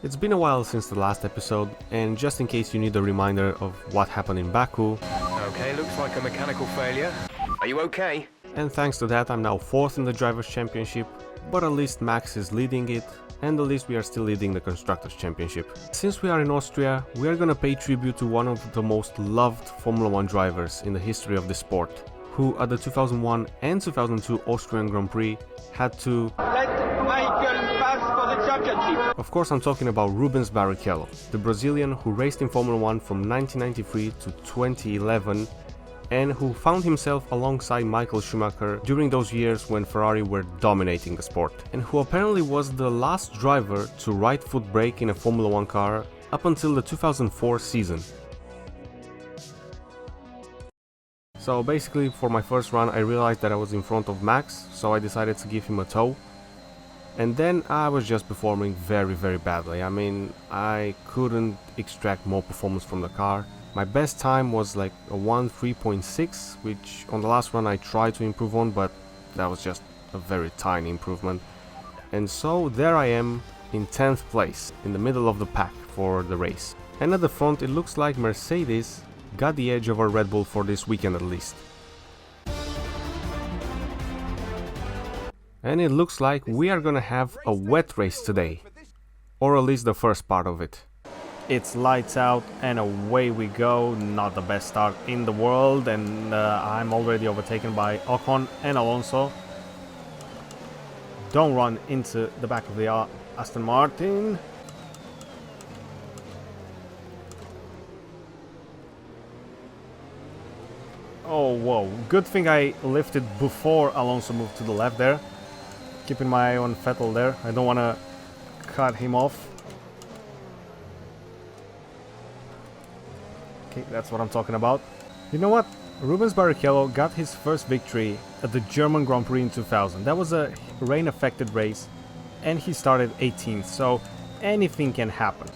It's been a while since the last episode, and just in case you need a reminder of what happened in Baku, Okay, looks like a mechanical failure. Are you okay? and thanks to that I'm now 4th in the Drivers' Championship, but at least Max is leading it, and at least we are still leading the Constructors' Championship. Since we are in Austria, we are gonna pay tribute to one of the most loved Formula 1 drivers in the history of the sport, who at the 2001 and 2002 Austrian Grand Prix had to... Let Michael pass for the championship. Of course I'm talking about Rubens Barrichello, the Brazilian who raced in Formula 1 from 1993 to 2011 and who found himself alongside Michael Schumacher during those years when Ferrari were dominating the sport, and who apparently was the last driver to right foot brake in a Formula 1 car up until the 2004 season. So basically for my first run I realized that I was in front of Max, so I decided to give him a tow. And then I was just performing very badly. I mean, I couldn't extract more performance from the car. My best time was like a 1:3.6, which on the last run I tried to improve on, but that was just a very tiny improvement. And so there I am in 10th place, in the middle of the pack for the race. And at the front it looks like Mercedes got the edge over Red Bull for this weekend at least. And it looks like we are gonna have a wet race today, or at least the first part of it. It's lights out and away we go. Not the best start in the world, and I'm already overtaken by Ocon and Alonso. Don't run into the back of the Aston Martin. Oh whoa, good thing I lifted before Alonso moved to the left there. Keeping my eye on Vettel there. I don't want to cut him off. Okay, that's what I'm talking about. You know what? Rubens Barrichello got his first victory at the German Grand Prix in 2000. That was a rain-affected race, and he started 18th, so anything can happen.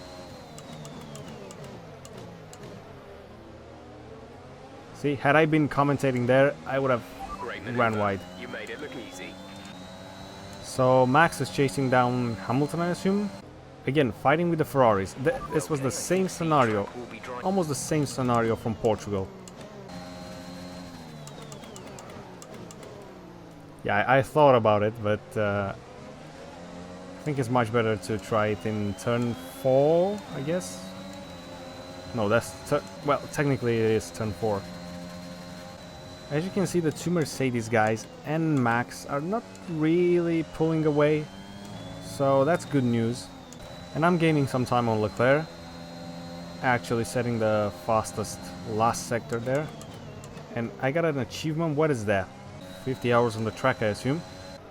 See, had I been commentating there, I would have ran wide. You made it look easy. So Max is chasing down Hamilton, I assume. Again, fighting with the Ferraris. This was the same scenario, almost the same scenario from Portugal. Yeah, I thought about it, but I think it's much better to try it in turn 4, I guess. No, that's... well, technically it is turn 4. As you can see, the two Mercedes guys and Max are not really pulling away, so that's good news. And I'm gaining some time on Leclerc, actually setting the fastest last sector there. And I got an achievement. What is that? 50 hours on the track, I assume.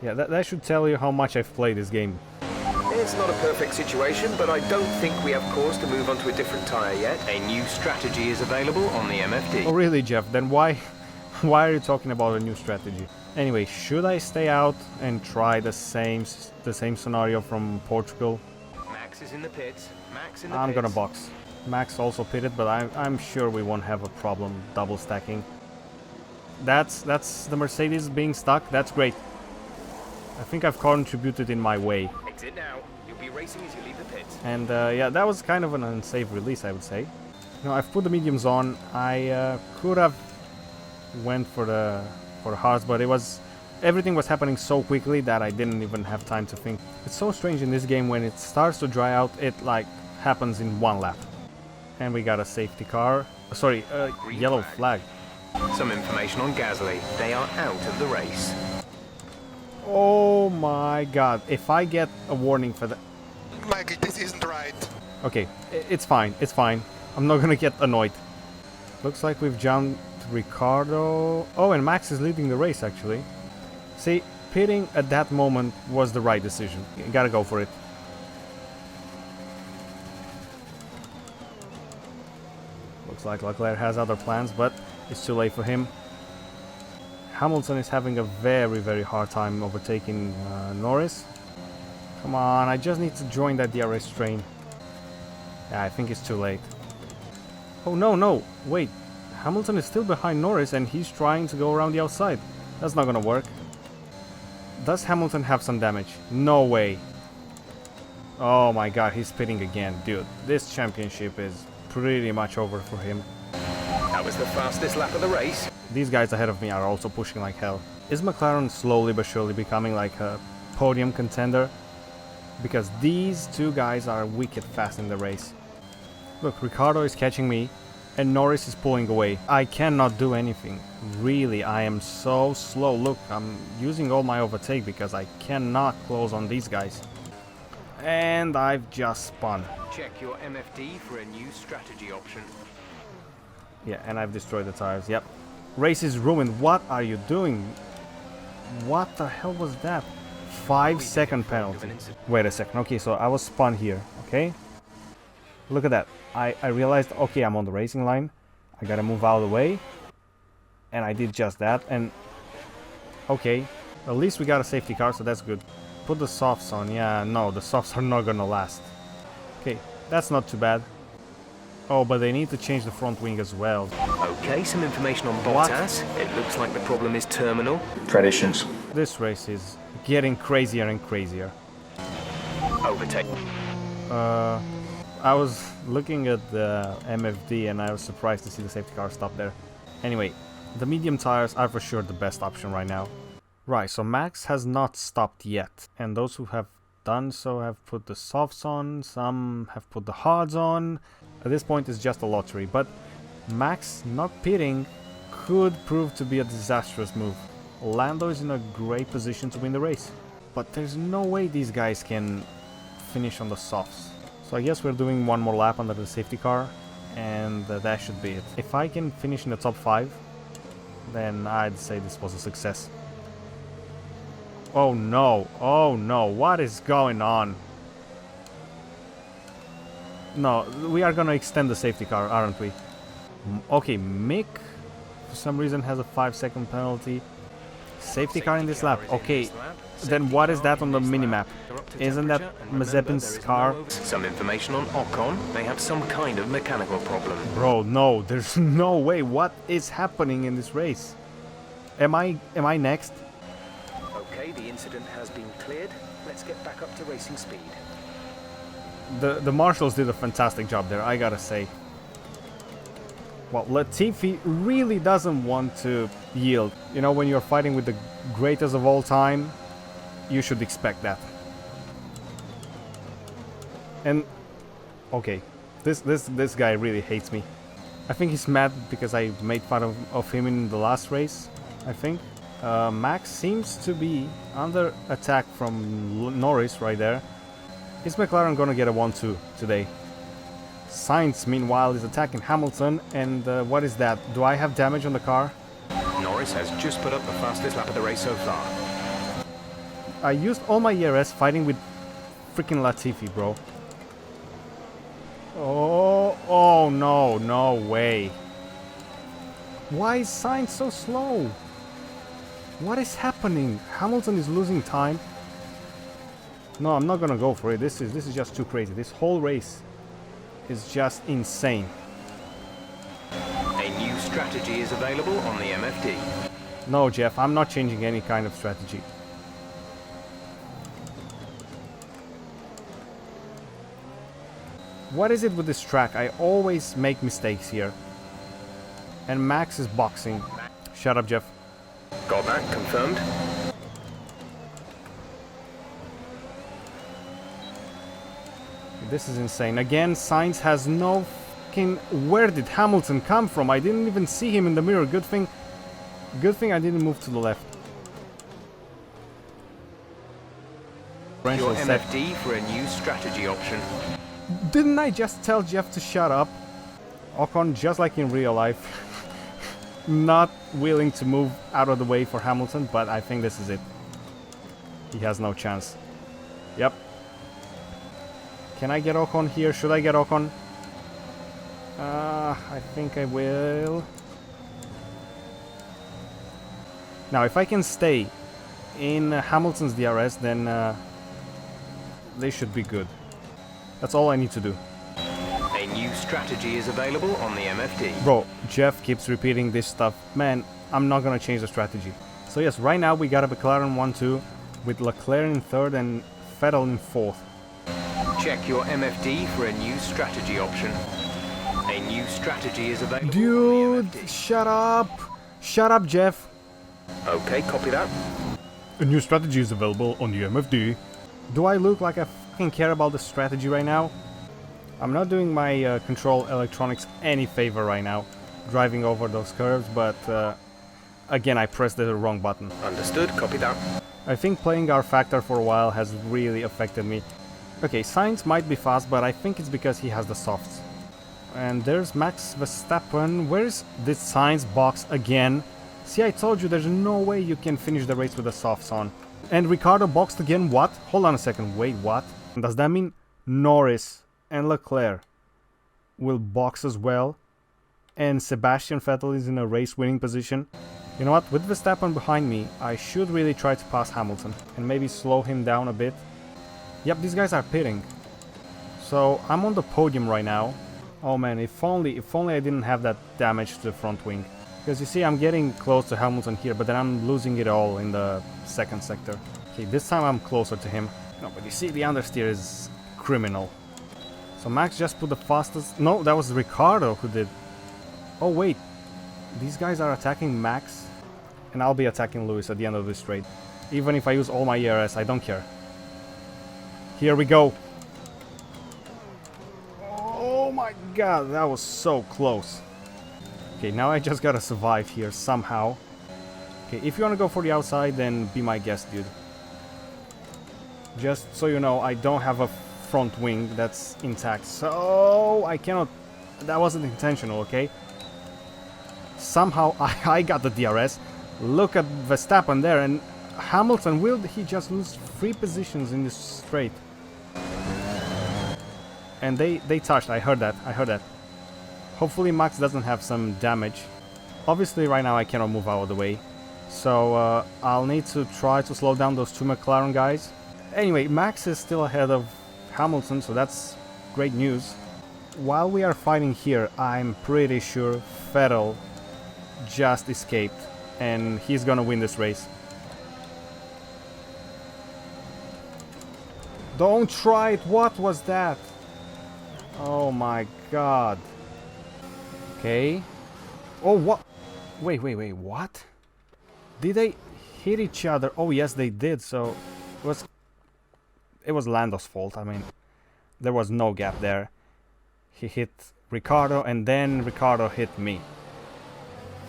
Yeah, that should tell you how much I've played this game. It's not a perfect situation, but I don't think we have cause to move on to a different tyre yet. A new strategy is available on the MFD. Oh really, Jeff? Then why are you talking about a new strategy? Anyway, should I stay out and try the same scenario from Portugal? Max is in the pits. I'm gonna box. Max also pitted, but I'm sure we won't have a problem double stacking. That's the Mercedes being stuck. That's great. I think I've contributed in my way. Exit now. You'll be racing as you leave the pits. And yeah, that was kind of an unsafe release, I would say. You know, I've put the mediums on. I could have went for the hards, but everything was happening so quickly that I didn't even have time to think. It's so strange in this game, when it starts to dry out, it like happens in one lap. And we got a safety car. Sorry, yellow flag. Some information on Gasly. They are out of the race. Oh my god, if I get a warning for that... Michael, this isn't right. Okay, it's fine, it's fine. I'm not gonna get annoyed. Looks like we've jumped Ricardo. Oh, and Max is leading the race, actually. See, pitting at that moment was the right decision. You gotta go for it. Looks like Leclerc has other plans, but it's too late for him. Hamilton is having a very hard time overtaking Norris. Come on, I just need to join that DRS train. Yeah, I think it's too late. Oh no, wait. Hamilton is still behind Norris and he's trying to go around the outside. That's not gonna work. Does Hamilton have some damage? No way. Oh my god, he's pitting again. Dude, this championship is pretty much over for him. That was the fastest lap of the race. These guys ahead of me are also pushing like hell. Is McLaren slowly but surely becoming like a podium contender? Because these two guys are wicked fast in the race. Look, Ricciardo is catching me and Norris is pulling away. I cannot do anything. Really, I am so slow. Look, I'm using all my overtake because I cannot close on these guys. And I've just spun. Check your MFD for a new strategy option. Yeah, and I've destroyed the tires. Yep. Race is ruined. What are you doing? What the hell was that? 5-second penalty. Wait a second. Okay, so I was spun here. Okay. Look at that. I realized, okay, I'm on the racing line. I gotta move out of the way. And I did just that. And okay, at least we got a safety car, so that's good. Put the softs on. Yeah, no, the softs are not gonna last. Okay, that's not too bad. Oh, but they need to change the front wing as well. Okay, some information on What? Bottas. It looks like the problem is terminal. Traditions. This race is getting crazier and crazier. Overtake. I was looking at the MFD and I was surprised to see the safety car stop there. Anyway, the medium tires are for sure the best option right now. Right, so Max has not stopped yet. And those who have done so have put the softs on, some have put the hards on. At this point it's just a lottery, but Max not pitting could prove to be a disastrous move. Lando is in a great position to win the race, but there's no way these guys can finish on the softs. So I guess we're doing one more lap under the safety car, and that should be it. If I can finish in the top 5, then I'd say this was a success. Oh no, what is going on? No, we are gonna extend the safety car, aren't we? Okay, Mick, for some reason, has a 5-second penalty. Safety car in this lap. Okay, then what is that on the minimap? Isn't that Mazepin's car? Some information on Ocon. They have some kind of mechanical problem. Bro, no, there's no way. What is happening in this race? Am I next? Okay, the incident has been cleared. Let's get back up to racing speed. The marshals did a fantastic job there, I gotta say. Well, Latifi really doesn't want to yield. You know, when you're fighting with the greatest of all time, you should expect that. And okay, this guy really hates me. I think he's mad because I made fun of him in the last race, I think. Max seems to be under attack from Norris right there. Is McLaren gonna get a 1-2 today? Sainz, meanwhile, is attacking Hamilton, and what is that? Do I have damage on the car? Norris has just put up the fastest lap of the race so far. I used all my ERS fighting with freaking Latifi, bro. Oh no, no way. Why is Sainz so slow? What is happening? Hamilton is losing time. No, I'm not gonna go for it. This is just too crazy. This whole race is just insane. A new strategy is available on the MFD. No, Jeff, I'm not changing any kind of strategy. What is it with this track? I always make mistakes here. And Max is boxing. Shut up, Jeff. Got that confirmed. This is insane. Again, Sainz has no fucking... Where did Hamilton come from? I didn't even see him in the mirror. Good thing I didn't move to the left. Your MFD for a new strategy option. Didn't I just tell Jeff to shut up? Ocon, just like in real life, not willing to move out of the way for Hamilton, but I think this is it. He has no chance. Yep. Can I get Ocon here? Should I get Ocon? I think I will. Now, if I can stay in Hamilton's DRS, then they should be good. That's all I need to do. A new strategy is available on the MFD. Bro, Jeff keeps repeating this stuff. Man, I'm not gonna change the strategy. So yes, right now we got a McLaren 1-2 with Leclerc in third and Vettel in fourth. check your MFD for a new strategy option. A new strategy is available. Dude, on the MFD. shut up! Shut up, Jeff! Okay, copy that. A new strategy is available on the MFD. Do I look like I fucking care about the strategy right now? I'm not doing my control electronics any favor right now, driving over those curves, but again I pressed the wrong button. Understood, copy that. I think playing our factor for a while has really affected me. Okay, Sainz might be fast, but I think it's because he has the softs. And there's Max Verstappen. Where's this Sainz box again? See, I told you there's no way you can finish the race with the softs on. And Ricciardo boxed again, what? Hold on a second, wait, what? Does that mean Norris and Leclerc will box as well? And Sebastian Vettel is in a race-winning position? You know what, with Verstappen behind me, I should really try to pass Hamilton and maybe slow him down a bit. Yep, these guys are pitting. So, I'm on the podium right now. Oh man, if only I didn't have that damage to the front wing. Because you see, I'm getting close to Hamilton here, but then I'm losing it all in the second sector. Okay, this time I'm closer to him. No, but you see, the understeer is criminal. So Max just put the fastest... No, that was Ricciardo who did... Oh wait, these guys are attacking Max, and I'll be attacking Lewis at the end of this straight. Even if I use all my ERS, I don't care. Here we go. Oh my god, that was so close. Okay, now I just gotta survive here somehow. Okay, if you wanna go for the outside, then be my guest, dude. Just so you know, I don't have a front wing that's intact, so I cannot... That wasn't intentional, okay? Somehow I got the DRS. Look at Verstappen there, and Hamilton, will he just lose 3 positions in this straight? And they touched, I heard that. Hopefully Max doesn't have some damage. Obviously right now I cannot move out of the way, so I'll need to try to slow down those 2 McLaren guys. Anyway, Max is still ahead of Hamilton, so that's great news. While we are fighting here, I'm pretty sure Vettel just escaped, and he's gonna win this race. Don't try it! What was that? Oh my god. Okay. Oh, what? Wait, what? Did they hit each other? Oh yes, they did, so... It was Lando's fault, I mean... There was no gap there. He hit Ricciardo, and then Ricciardo hit me.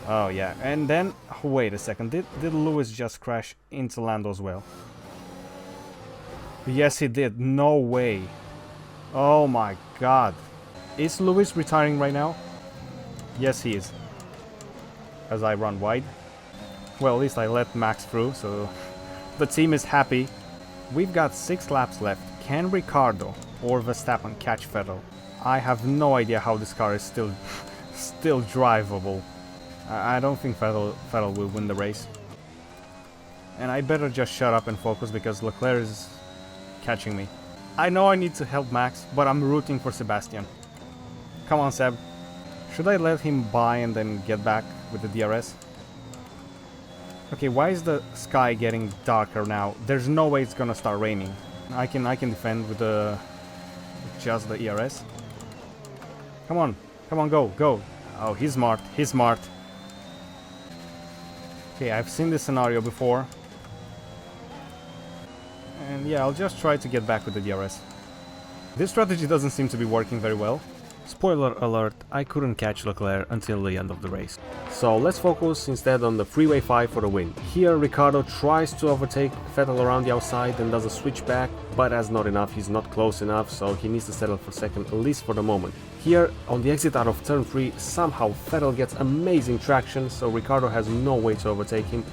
Oh yeah, and then... Wait a second, did Lewis just crash into Lando as well? Yes, he did. No way. Oh my god. Is Lewis retiring right now? Yes, he is. As I run wide. Well, at least I let Max through, so the team is happy. We've got 6 laps left. Can Ricciardo or Verstappen catch Vettel? I have no idea how this car is still drivable. I don't think Vettel will win the race. And I better just shut up and focus because Leclerc is catching me. I know I need to help Max, but I'm rooting for Sebastian. Come on, Seb. Should I let him buy and then get back with the DRS? Okay, why is the sky getting darker now? There's no way it's gonna start raining. I can defend with just the ERS. Come on, go. Oh, he's smart. Okay, I've seen this scenario before. And yeah, I'll just try to get back with the DRS. This strategy doesn't seem to be working very well. Spoiler alert, I couldn't catch Leclerc until the end of the race. So let's focus instead on the freeway 5 for the win. Here Ricciardo tries to overtake Vettel around the outside and does a switchback, but as not enough, he's not close enough, so he needs to settle for second, at least for the moment. Here, on the exit out of turn 3, somehow Vettel gets amazing traction, so Ricciardo has no way to overtake him.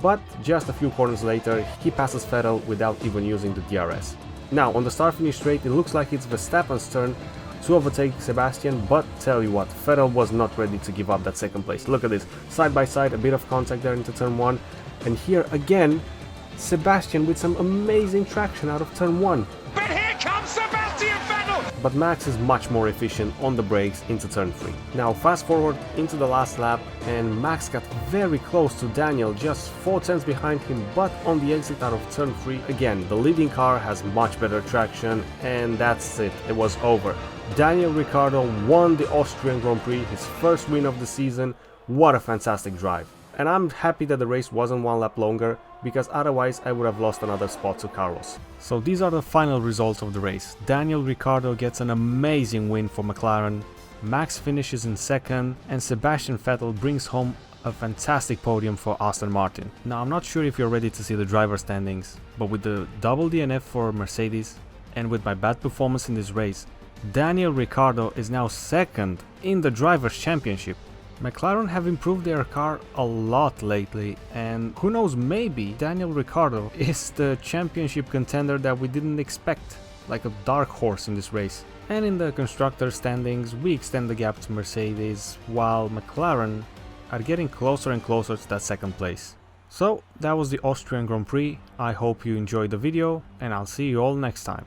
But just a few corners later, he passes Vettel without even using the DRS. Now, on the start-finish straight, it looks like it's Verstappen's turn to overtake Sebastian, but tell you what, Vettel was not ready to give up that second place. Look at this, side by side, a bit of contact there into turn 1, and here again, Sebastian with some amazing traction out of turn 1. But here comes Sebastian Vettel! but Max is much more efficient on the brakes into turn 3. Now fast forward into the last lap, and Max got very close to Daniel, just 4 tenths behind him, but on the exit out of turn 3, again, the leading car has much better traction, and that's it, it was over. Daniel Ricciardo won the Austrian Grand Prix, his first win of the season. What a fantastic drive. And I'm happy that the race wasn't 1 lap longer, because otherwise I would have lost another spot to Carlos. So these are the final results of the race. Daniel Ricciardo gets an amazing win for McLaren, Max finishes in second, and Sebastian Vettel brings home a fantastic podium for Aston Martin. Now I'm not sure if you're ready to see the driver standings, but with the double DNF for Mercedes, and with my bad performance in this race, Daniel Ricciardo is now second in the Drivers' Championship. McLaren have improved their car a lot lately, and who knows, maybe Daniel Ricciardo is the championship contender that we didn't expect, like a dark horse in this race. And in the constructor standings, we extend the gap to Mercedes, while McLaren are getting closer and closer to that second place. So that was the Austrian Grand Prix. I hope you enjoyed the video, and I'll see you all next time.